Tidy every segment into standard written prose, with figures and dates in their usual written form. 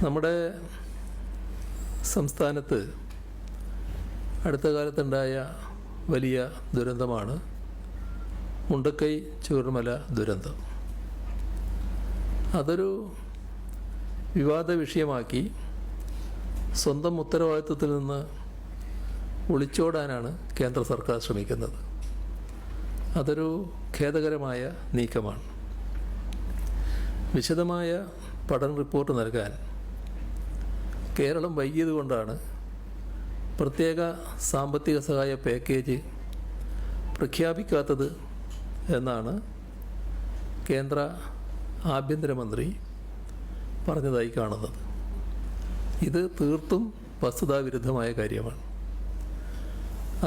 നമ്മുടെ സംസ്ഥാനത്ത് അടുത്ത കാലത്തുണ്ടായ വലിയ ദുരന്തമാണ് മുണ്ടക്കൈ ചൂരൽമല ദുരന്തം. അതൊരു വിവാദ വിഷയമാക്കി സ്വന്തം ഉത്തരവാദിത്വത്തിൽ നിന്ന് ഒളിച്ചോടാനാണ് കേന്ദ്ര സർക്കാർ ശ്രമിക്കുന്നത്. അതൊരു ഖേദകരമായ നീക്കമാണ്. വിശദമായ പഠന റിപ്പോർട്ട് നൽകാൻ കേരളം വൈകിയതുകൊണ്ടാണ് പ്രത്യേക സാമ്പത്തിക സഹായ പാക്കേജ് പ്രഖ്യാപിക്കാത്തത് എന്നാണ് കേന്ദ്ര ആഭ്യന്തരമന്ത്രി പറഞ്ഞതായി കാണുന്നത്. ഇത് തീർത്തും വസ്തുതാവിരുദ്ധമായ കാര്യമാണ്.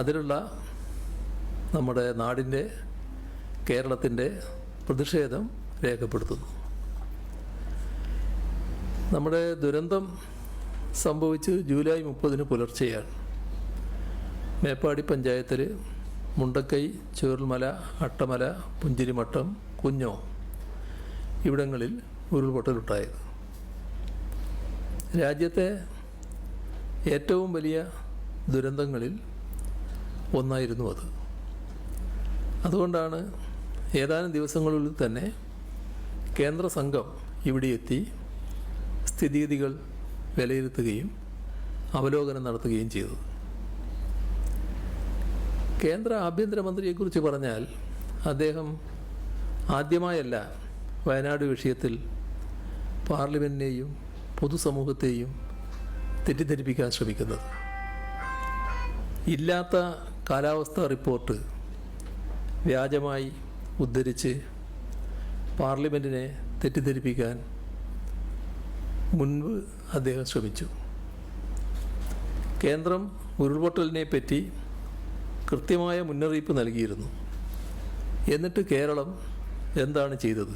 അതിലുള്ള നമ്മുടെ നാടിൻ്റെ, കേരളത്തിൻ്റെ പ്രതിഷേധം രേഖപ്പെടുത്തുന്നു. നമ്മുടെ ദുരന്തം സംഭവിച്ച് ജൂലൈ 30 പുലർച്ചെയാണ്. മേപ്പാടി പഞ്ചായത്തിൽ മുണ്ടക്കൈ, ചൂരൽമല, അട്ടമല, പുഞ്ചിരിമട്ടം, കുഞ്ഞോ ഇവിടങ്ങളിൽ ഉരുൾപൊട്ടലുണ്ടായത്. രാജ്യത്തെ ഏറ്റവും വലിയ ദുരന്തങ്ങളിൽ ഒന്നായിരുന്നു അത്. അതുകൊണ്ടാണ് ഏതാനും ദിവസങ്ങളിൽ തന്നെ കേന്ദ്ര സംഘം ഇവിടെ എത്തി സ്ഥിതിഗതികൾ വിലയിരുത്തുകയും അവലോകനം നടത്തുകയും ചെയ്തത്. കേന്ദ്ര ആഭ്യന്തരമന്ത്രിയെക്കുറിച്ച് പറഞ്ഞാൽ അദ്ദേഹം ആദ്യമായല്ല വയനാട് വിഷയത്തിൽ പാർലമെൻറ്റിനെയും പൊതുസമൂഹത്തെയും തെറ്റിദ്ധരിപ്പിക്കാൻ ശ്രമിക്കുന്നത്. ഇല്ലാത്ത കാലാവസ്ഥാ റിപ്പോർട്ട് വ്യാജമായി ഉദ്ധരിച്ച് പാർലമെൻറ്റിനെ തെറ്റിദ്ധരിപ്പിക്കാൻ മുൻപ് അദ്ദേഹം ശ്രമിച്ചു. കേന്ദ്രം ഉരുൾപൊട്ടലിനെ പറ്റി കൃത്യമായ മുന്നറിയിപ്പ് നൽകിയിരുന്നു. എന്നിട്ട് കേരളം എന്താണ് ചെയ്തത്?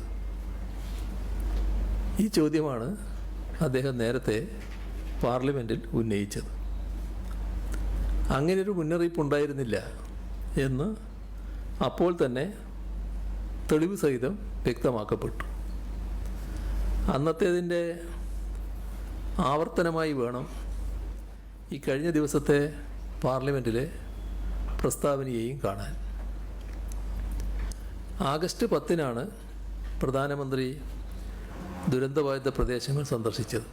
ഈ ചോദ്യമാണ് അദ്ദേഹം നേരത്തെ പാർലമെൻറ്റിൽ ഉന്നയിച്ചത്. അങ്ങനെയൊരു മുന്നറിയിപ്പ് ഉണ്ടായിരുന്നില്ല എന്ന് അപ്പോൾ തന്നെ തെളിവ് സഹിതം വ്യക്തമാക്കപ്പെട്ടു. അന്നത്തേതിൻ്റെ ആവർത്തനമായി വേണം ഈ കഴിഞ്ഞ ദിവസത്തെ പാർലമെൻറ്റിലെ പ്രസ്താവനയെയും കാണാൻ. ആഗസ്റ്റ് 10 പ്രധാനമന്ത്രി ദുരന്തബാധിത പ്രദേശങ്ങൾ സന്ദർശിച്ചത്.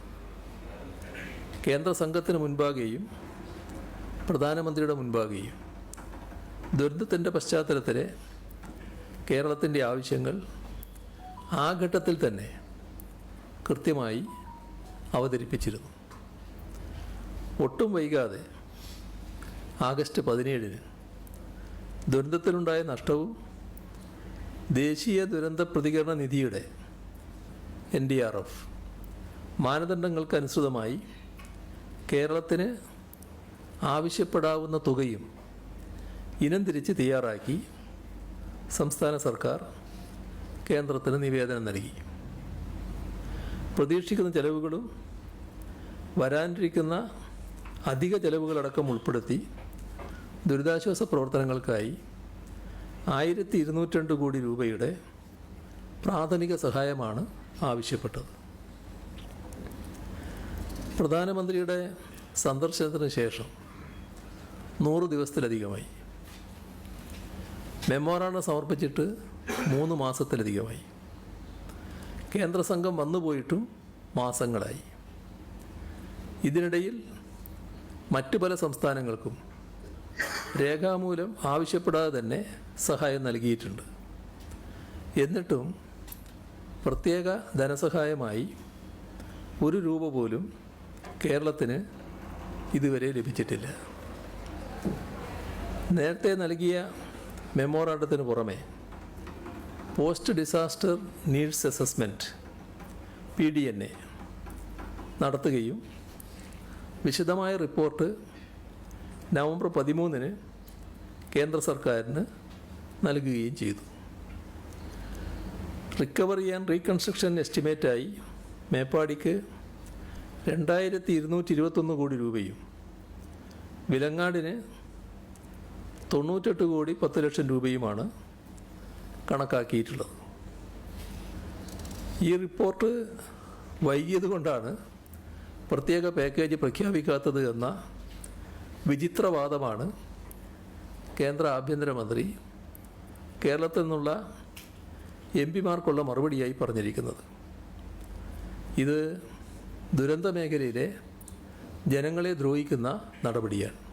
കേന്ദ്ര സംഘത്തിന് മുൻപാകെയും പ്രധാനമന്ത്രിയുടെ മുൻപാകെയും ദുരന്തത്തിൻ്റെ പശ്ചാത്തലത്തിലെ കേരളത്തിൻ്റെ ആവശ്യങ്ങൾ ആ ഘട്ടത്തിൽ തന്നെ കൃത്യമായി അവതരിപ്പിച്ചിരുന്നു. ഒട്ടും വൈകാതെ ആഗസ്റ്റ് 17 ദുരന്തത്തിലുണ്ടായ നഷ്ടവും ദേശീയ ദുരന്ത പ്രതികരണ നിധിയുടെ NDRF മാനദണ്ഡങ്ങൾക്കനുസൃതമായി കേരളത്തിന് ആവശ്യപ്പെടാവുന്ന തുകയും ഇനം തിരിച്ച് തയ്യാറാക്കി സംസ്ഥാന സർക്കാർ കേന്ദ്രത്തിന് നിവേദനം നൽകി. പ്രതീക്ഷിക്കുന്ന ചെലവുകളും വരാനിരിക്കുന്ന അധിക ചെലവുകളടക്കം ഉൾപ്പെടുത്തി ദുരിതാശ്വാസ പ്രവർത്തനങ്ങൾക്കായി 1202 കോടി രൂപയുടെ പ്രാഥമിക സഹായമാണ് ആവശ്യപ്പെട്ടത്. പ്രധാനമന്ത്രിയുടെ സന്ദർശനത്തിന് ശേഷം 100 ദിവസത്തിലധികമായി. മെമ്മോറാണ്ടം സമർപ്പിച്ചിട്ട് 3 മാസത്തിലധികമായി. കേന്ദ്ര സംഘം വന്നുപോയിട്ടും മാസങ്ങളായി. ഇതിനിടയിൽ മറ്റു പല സംസ്ഥാനങ്ങൾക്കും രേഖാമൂലം ആവശ്യപ്പെടാതെ തന്നെ സഹായം നൽകിയിട്ടുണ്ട്. എന്നിട്ടും പ്രത്യേക ധനസഹായമായി 1 രൂപ പോലും കേരളത്തിന് ഇതുവരെ ലഭിച്ചിട്ടില്ല. നേരത്തെ നൽകിയ മെമ്മോറാണ്ടത്തിന് പുറമെ post disaster needs assessment PDNA നടത്തുകയും വിശദമായ റിപ്പോർട്ട് നവംബർ 13 കേന്ദ്ര സർക്കാരിന് നൽകുകയും ചെയ്തു. റിക്കവറി ആൻഡ് റീകൺസ്ട്രക്ഷൻ എസ്റ്റിമേറ്റായി മേപ്പാടിക്ക് 2221 കോടി രൂപയും വിലങ്ങാടിന് 98 കോടി 10 ലക്ഷം രൂപയുമാണ് കണക്കാക്കിയിട്ടുള്ളത്. ഈ റിപ്പോർട്ട് വൈകിയത് കൊണ്ടാണ് പ്രത്യേക പാക്കേജ് പ്രഖ്യാപിക്കാത്തത് എന്ന വിചിത്രവാദമാണ് കേന്ദ്ര ആഭ്യന്തരമന്ത്രി കേരളത്തിൽ നിന്നുള്ള എംപിമാർക്കുള്ള മറുപടിയായി പറഞ്ഞിരിക്കുന്നത്. ഇത് ദുരന്ത മേഖലയിലെ ജനങ്ങളെ ദ്രോഹിക്കുന്ന നടപടിയാണ്.